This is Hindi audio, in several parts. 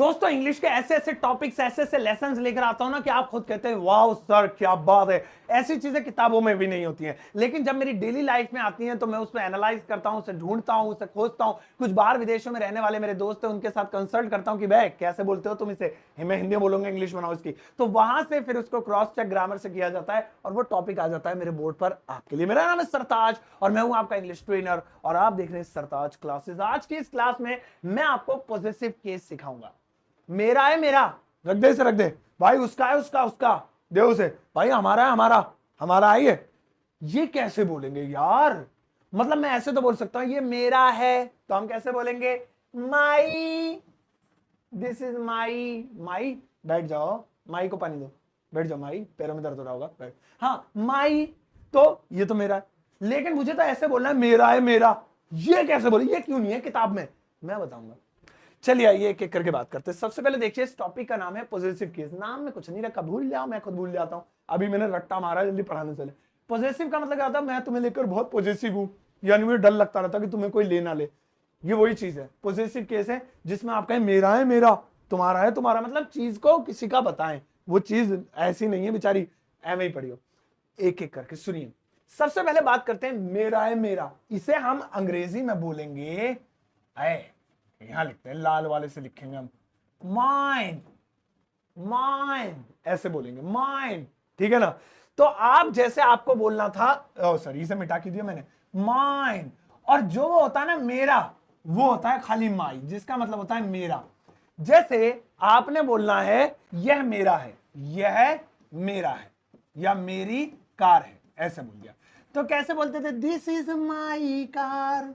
दोस्तों इंग्लिश के ऐसे ऐसे टॉपिक्स ऐसे ऐसे लेसन्स लेकर आता हूं ना कि आप खुद कहते हैं वाह सर क्या बात है। ऐसी चीजें किताबों में भी नहीं होती हैं, लेकिन जब मेरी डेली लाइफ में आती हैं तो मैं उसको एनालाइज करता हूं, उसे ढूंढता हूं, उसे खोजता हूं। कुछ बाहर विदेशों में रहने वाले मेरे दोस्त हैं, उनके साथ कंसल्ट करता हूं कि भाई कैसे बोलते हो तुम इसे, मैं हिंदी में बोलूंगा इंग्लिश बनाओ इसकी। तो वहां से फिर उसको क्रॉस चेक ग्रामर से किया जाता है और वो टॉपिक आ जाता है मेरे बोर्ड पर आपके लिए। मेरा नाम है सरताज और मैं हूं आपका इंग्लिश ट्रेनर और आप देख रहे हैं सरताज क्लासेस। आज की इस क्लास में मैं आपको पॉजिटिव केस सिखाऊंगा। मेरा है मेरा, रख दे इसे, रख दे भाई। उसका है उसका, उसका दे उसे भाई। हमारा है हमारा, हमारा है ये कैसे बोलेंगे यार? मतलब मैं ऐसे तो बोल सकता हूं ये मेरा है, तो हम कैसे बोलेंगे? माई, दिस इज माई। माई, बैठ जाओ, माई को पानी दो, बैठ जाओ माई, पैरों में दर्द हो रहा होगा, बैठ। हाँ माई, तो ये तो मेरा है, लेकिन मुझे तो ऐसे बोलना है मेरा है मेरा। ये कैसे बोले, ये क्यों नहीं है किताब में, मैं बताऊंगा। चलिए आइए एक एक करके बात करते हैं। सबसे पहले देखिए इस टॉपिक का नाम है पॉजिटिव केस। नाम में कुछ नहीं रखा, भूल जाओ, मैं खुद भूल जाता हूं। अभी मैंने रट्टा मारा, जल्दी पढ़ाने चले। पॉजिटिव का मतलब क्या होता है? मैं तुम्हें लेकर बहुत पॉजिटिव हूं, यानी मुझे डर लगता रहता कि तुम्हें कोई ले ना ले। ये वही चीज है, पॉजिटिव केस है जिसमें आप कहें मेरा है मेरा, तुम्हारा है तुम्हारा। मतलब चीज को किसी का बताएं, वो चीज ऐसी नहीं है बेचारी एवं ही पड़ी हो। एक एक करके सुनिए। सबसे पहले बात करते हैं मेरा है मेरा। इसे हम अंग्रेजी में बोलेंगे, यहां लिखते हैं लाल वाले से लिखेंगे हम, माइन। माइन ऐसे बोलेंगे, माइन, ठीक है ना? तो आप जैसे आपको बोलना था, सॉरी इसे मिटा के दिया मैंने, माइन। और जो होता है ना मेरा, वो होता है खाली माई, जिसका मतलब होता है मेरा। जैसे आपने बोलना है यह मेरा है, यह मेरा है, या मेरी कार है, ऐसे बोल दिया। तो कैसे बोलते थे? This is my car,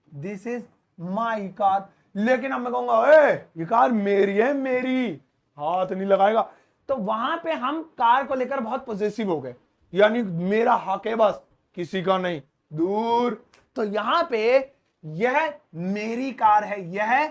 this is my car. लेकिन अब मैं कहूंगा ये कार मेरी है, मेरी, हाथ नहीं लगाएगा। तो वहां पे हम कार को लेकर बहुत पॉजिटिव हो गए, यानी मेरा हक है बस, किसी का नहीं, दूर। तो यहां पे यह मेरी कार है, यह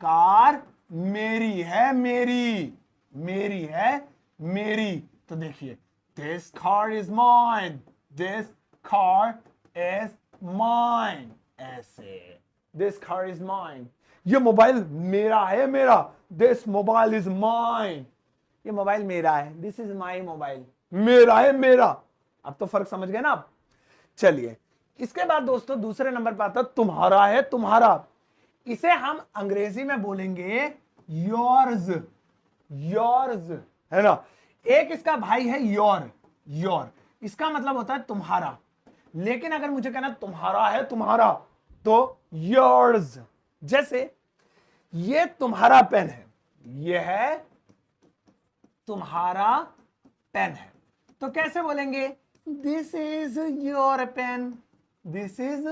कार मेरी है, मेरी, मेरी है मेरी। तो देखिए this car is mine, this car is mine, ऐसे दिस कार इज माइन। ये मोबाइल मेरा है मेरा, दिस मोबाइल इज माइन। ये मोबाइल मेरा है, दिस इज माई मोबाइल, मेरा है मेरा। अब तो फर्क समझ गए ना आप? चलिए इसके बाद दोस्तों दूसरे नंबर पर आता तुम्हारा है तुम्हारा। इसे हम अंग्रेजी में बोलेंगे योर्स, योर्स, है ना? एक इसका भाई है योर, योर, इसका मतलब होता है तुम्हारा। लेकिन अगर मुझे कहना तुम्हारा है तुम्हारा, तो योर्स। जैसे ये तुम्हारा पेन है, यह तुम्हारा पेन है, तो कैसे बोलेंगे? This is your pen, this is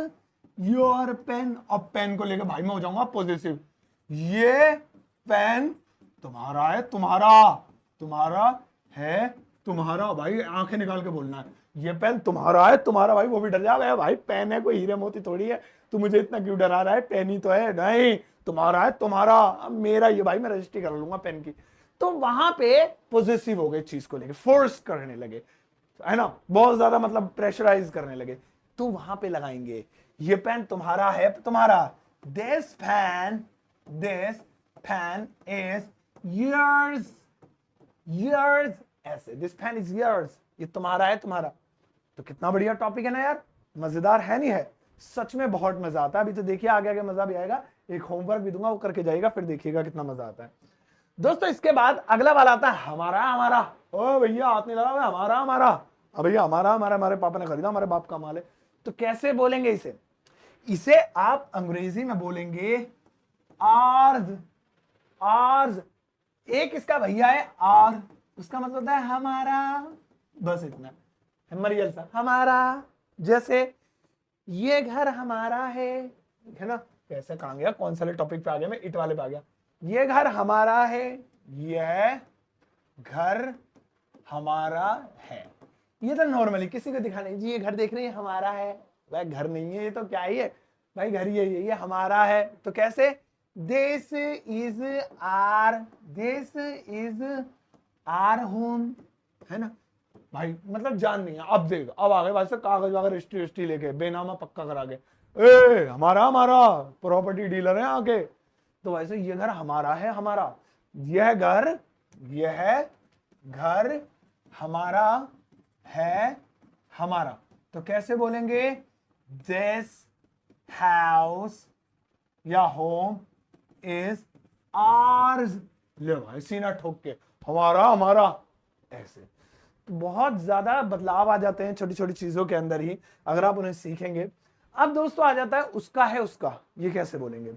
your pen. अब पेन को लेकर भाई मैं हो जाऊंगा पॉजिटिव। ये पेन तुम्हारा है तुम्हारा, तुम्हारा है तुम्हारा। भाई आंखें निकाल के बोलना है, ये पेन तुम्हारा है तुम्हारा। भाई वो भी डर जाएगा, भाई पेन है, कोई हीरे मोती थोड़ी है, तू मुझे इतना क्यों डरा रहा है, पेन ही तो है। नहीं, तुम्हारा है तुम्हारा। अब मेरा ये भाई मैं रजिस्ट्री कर लूंगा पेन की। तो वहां पे पॉजिटिव हो गए, चीज को लेके फोर्स करने लगे, है ना? बहुत ज्यादा मतलब प्रेशराइज करने लगे। तो वहां पे लगाएंगे ये पेन तुम्हारा है तुम्हारा, this pen, this pen is yours, yours, ऐसे दिस पेन इज योर्स, ये तुम्हारा है तुम्हारा। तो कितना बढ़िया टॉपिक है ना यार, मजेदार है नहीं है? सच में बहुत मजा आता है। अभी तो देखिए आगे आगे मजा भी आएगा, एक होमवर्क भी दूंगा वो करके जाएगा, फिर देखिएगा कितना मजा आता है। दोस्तों इसके बाद अगला वाला आता है हमारा हमारा। ओ भैया हाथ नहीं लगा, हमारा हमारा। अब भैया हमारा हमारा, हमारे पापा ने खरीदा, हमारे बाप का माल है। तो कैसे बोलेंगे इसे? इसे आप अंग्रेजी में बोलेंगे आर्ज, आर्ज। एक इसका भैया है आर, उसका मतलब होता है हमारा, बस इतना मरियल सा हमारा। जैसे ये घर हमारा है ना? कैसे कहां गया, कौन सा टॉपिक पे आ गया मैं, इट वाले पे आ गया। ये घर हमारा है, यह घर हमारा है। ये तो नॉर्मली किसी को दिखाने, जी ये घर देख रहे हैं हमारा है। भाई घर नहीं है ये, तो क्या ही है भाई, घर ही है ये हमारा है। तो कैसे? This is our, this is our home, है ना? भाई मतलब जान नहीं है। अब देख, अब आ गए भाई से कागज वागज रजिस्ट्री रजिस्ट्री लेके, बेनामा पक्का करा के, हमारा हमारा प्रॉपर्टी डीलर है आके। तो वैसे ये घर हमारा है हमारा। यह घर हमारा है, हमारा। तो कैसे बोलेंगे? दिस हाउस या होम इज आर्स। ले भाई सीना ठोक के, हमारा हमारा, ऐसे। तो बहुत ज्यादा बदलाव आ जाते हैं छोटी छोटी चीजों के अंदर ही, अगर आप उन्हें सीखेंगे। अब दोस्तों आ जाता है उसका है उसका। ये कैसे बोलेंगे?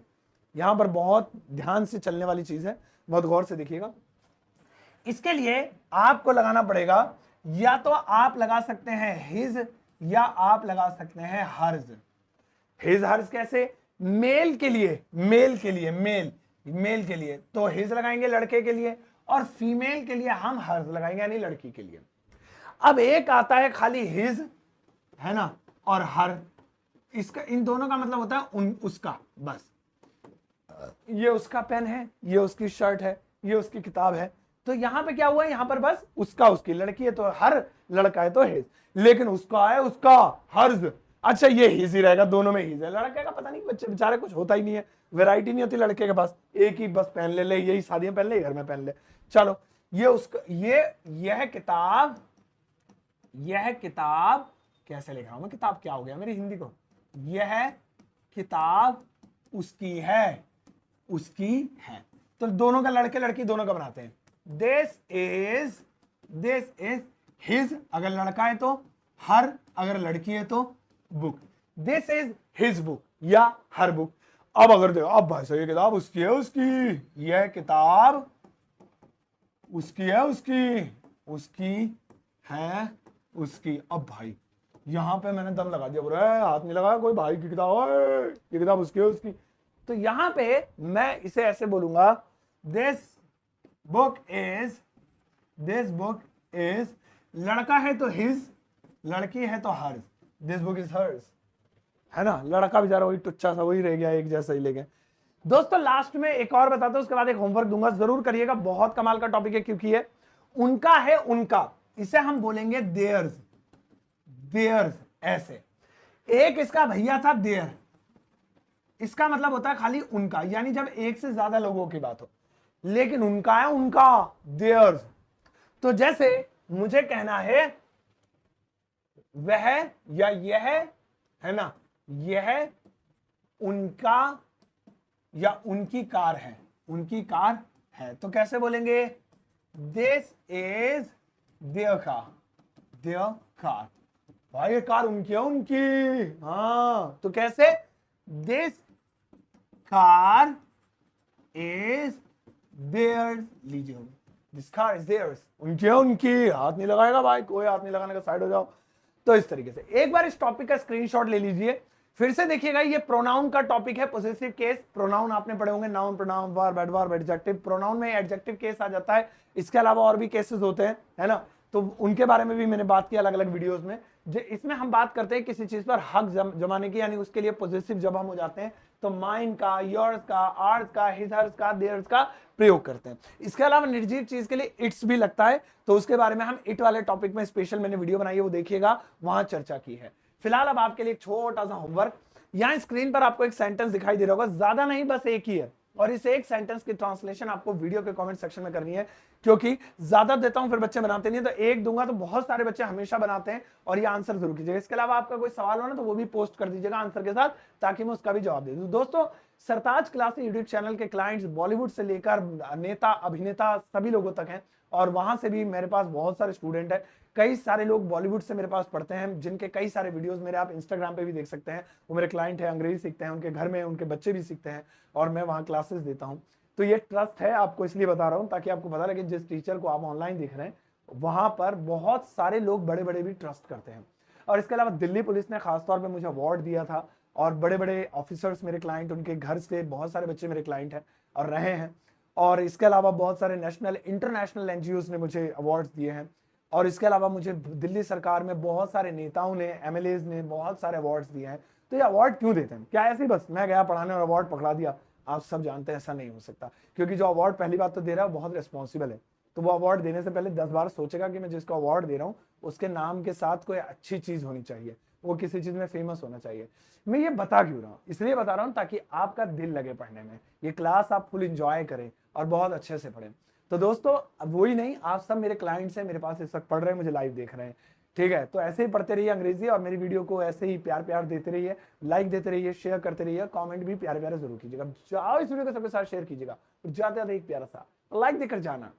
यहां पर बहुत ध्यान से चलने वाली चीज है, बहुत गौर से देखिएगा। इसके लिए आपको लगाना पड़ेगा, या तो आप लगा सकते हैं हिज, या आप लगा सकते हैं हर्ज। हिज हर्ज कैसे? मेल के लिए, मेल के लिए, मेल के लिए तो हिज लगाएंगे लड़के के लिए, और फीमेल के लिए हम हर्ज लगाएंगे यानी लड़की के लिए। अब एक आता है खाली हिज, है ना, और हर। इसका, इन दोनों का मतलब होता है उसका, बस। ये उसका पेन है, ये उसकी शर्ट है, ये उसकी किताब है। तो यहां पे क्या हुआ? यहां पर बस उसका, उसकी। लड़की है तो हर, लड़का है तो हिज। लेकिन उसका है उसका, हर्ज। अच्छा ये हिज ही रहेगा, दोनों में हिज है। लड़के का पता नहीं, बच्चे बेचारे कुछ होता ही नहीं है, वैरायटी नहीं होती लड़के के पास, एक ही बस पहन ले, यही शादियां पहन ले, घर में पहन ले। चलो ये उसका, यह किताब कैसे लिखा हूं मैं? किताब क्या हो गया मेरी हिंदी को? यह किताब उसकी है, उसकी है। तो दोनों का, लड़के लड़की दोनों का बनाते हैं। दिस इज हिज अगर लड़का है तो, हर अगर लड़की है तो book. This is his book या हर बुक। अब अगर देखो, अब भाई साहब ये किताब उसकी है उसकी, यह किताब उसकी है उसकी, उसकी है उसकी। अब भाई यहां पे मैंने दम लगा दिया, बोले हाथ नहीं लगाया कोई, भाई की किताब है, ये किताब उसकी है उसकी। तो यहां पे मैं इसे ऐसे बोलूंगा, दिस बुक इज, लड़का है तो हिज, लड़की है तो हर्ज। दिस बुक इज हर्ज, है ना। लड़का बेचारा वही टुच्चा सा वही रह गया, एक जैसा ही ले गए। दोस्तों लास्ट में एक और बताता हूं, उसके बाद एक होमवर्क दूंगा, जरूर करिएगा, बहुत कमाल का टॉपिक है। क्योंकि ये उनका है उनका, इसे हम बोलेंगे देयर्स, देयर्स ऐसे। एक इसका भैया था देयर, इसका मतलब होता है खाली उनका, यानी जब एक से ज्यादा लोगों की बात हो। लेकिन उनका है उनका, देयर्स। तो जैसे मुझे कहना है वह या यह, है ना, यह उनका या उनकी कार है, उनकी कार है। तो कैसे बोलेंगे? This is their car, their car. भाई ये कार उनकी है उनकी, हाँ। तो कैसे? दिस कार इज देयर्स, लीजिए, दिस कार इज देयर्स, उनकी है उनकी। हाथ नहीं लगाएगा भाई, कोई हाथ नहीं लगाने का, साइड हो जाओ। तो इस तरीके से एक बार इस टॉपिक का स्क्रीनशॉट ले लीजिए, फिर से देखिएगा। ये प्रोनाउन का टॉपिक है, पॉसेसिव केस। प्रोनाउन आपने पढ़े होंगे, noun, pronoun, verb, adverb, adjective. Pronoun में एडजेक्टिव केस आ जाता है, इसके अलावा और भी केसेस होते हैं, है ना। तो उनके बारे में भी मैंने बात की अलग अलग वीडियोस में। इसमें हम बात करते हैं किसी चीज पर हक जमाने की, यानी उसके लिए पॉसेसिव जब हम हो जाते हैं तो माइन का, योर्स का, आर्स का, हिज हर्स का, देयर्स का प्रयोग करते हैं। इसके अलावा निर्जीव चीज के लिए इट्स भी लगता है, तो उसके बारे में हम इट वाले टॉपिक में स्पेशल मैंने वीडियो बनाई है, वो देखिएगा, वहां चर्चा की है। फिलहाल अब आपके लिए एक छोटा सा होमवर्क। यहां स्क्रीन पर आपको एक सेंटेंस दिखाई दे रहा होगा, ज्यादा नहीं, बस एक ही है, और इस एक सेंटेंस की ट्रांसलेशन आपको वीडियो के कमेंट सेक्शन में करनी है। क्योंकि ज्यादा देता हूं फिर बच्चे बनाते नहीं, तो एक दूंगा तो बहुत सारे बच्चे हमेशा बनाते हैं, और ये आंसर जरूर कीजिएगा। इसके अलावा आपका कोई सवाल हो ना तो वो भी पोस्ट कर दीजिएगा आंसर के साथ, ताकि मैं उसका भी जवाब दे दूं। दोस्तों सरताज क्लासेस यूट्यूब चैनल के क्लाइंट्स बॉलीवुड से लेकर नेता, अभिनेता सभी लोगों तक हैं, और वहां से भी मेरे पास बहुत सारे स्टूडेंट हैं। कई सारे लोग बॉलीवुड से मेरे पास पढ़ते हैं, जिनके कई सारे वीडियोस मेरे आप इंस्टाग्राम पे भी देख सकते हैं। वो मेरे क्लाइंट हैं, अंग्रेजी सीखते हैं, उनके घर में उनके बच्चे भी सीखते हैं, और मैं वहाँ क्लासेस देता हूँ। तो ये ट्रस्ट है, आपको इसलिए बता रहा हूँ ताकि आपको पता लगे जिस टीचर को आप ऑनलाइन देख रहे हैं वहां पर बहुत सारे लोग बड़े बड़े भी ट्रस्ट करते हैं। और इसके अलावा दिल्ली पुलिस ने खासतौर पर मुझे अवार्ड दिया था, और बड़े बड़े ऑफिसर्स मेरे क्लाइंट, उनके घर से बहुत सारे बच्चे मेरे क्लाइंट हैं और रहे हैं। और इसके अलावा बहुत सारे नेशनल इंटरनेशनल एनजीओज ने मुझे अवार्ड्स दिए हैं। और इसके अलावा मुझे दिल्ली सरकार में बहुत सारे नेताओं ने, एमएलएज ने बहुत सारे अवार्ड्स दिए हैं। तो ये अवार्ड क्यों देते हैं? क्या ऐसे ही बस मैं गया पढ़ाने और अवार्ड पकड़ा दिया? आप सब जानते हैं ऐसा नहीं हो सकता, क्योंकि जो अवार्ड पहली बात तो दे रहा है वो बहुत रिस्पॉन्सिबल है। तो वो अवार्ड देने से पहले 10 बार सोचेगा कि मैं जिसको अवार्ड दे रहा हूँ उसके नाम के साथ कोई अच्छी चीज होनी चाहिए, वो किसी चीज में फेमस होना चाहिए। मैं ये बता क्यों रहा हूँ? इसलिए बता रहा हूँ ताकि आपका दिल लगे पढ़ने में, ये क्लास आप फुल इंजॉय करें, और बहुत अच्छे से पढ़ें। तो दोस्तों अब वही नहीं, आप सब मेरे क्लाइंट्स हैं, मेरे पास इस वक्त पढ़ रहे हैं, मुझे लाइव देख रहे हैं, ठीक है। तो ऐसे ही पढ़ते रहिए अंग्रेजी, और मेरी वीडियो को ऐसे ही प्यार प्यार देते रहिए, लाइक देते रहिए, शेयर करते रहिए, कमेंट भी प्यारे प्यारे जरूर कीजिएगा। जाओ इस वीडियो को सबके साथ शेयर कीजिएगा, और ज्यादा से ज्यादा एक प्यारा सा लाइक देकर जाना।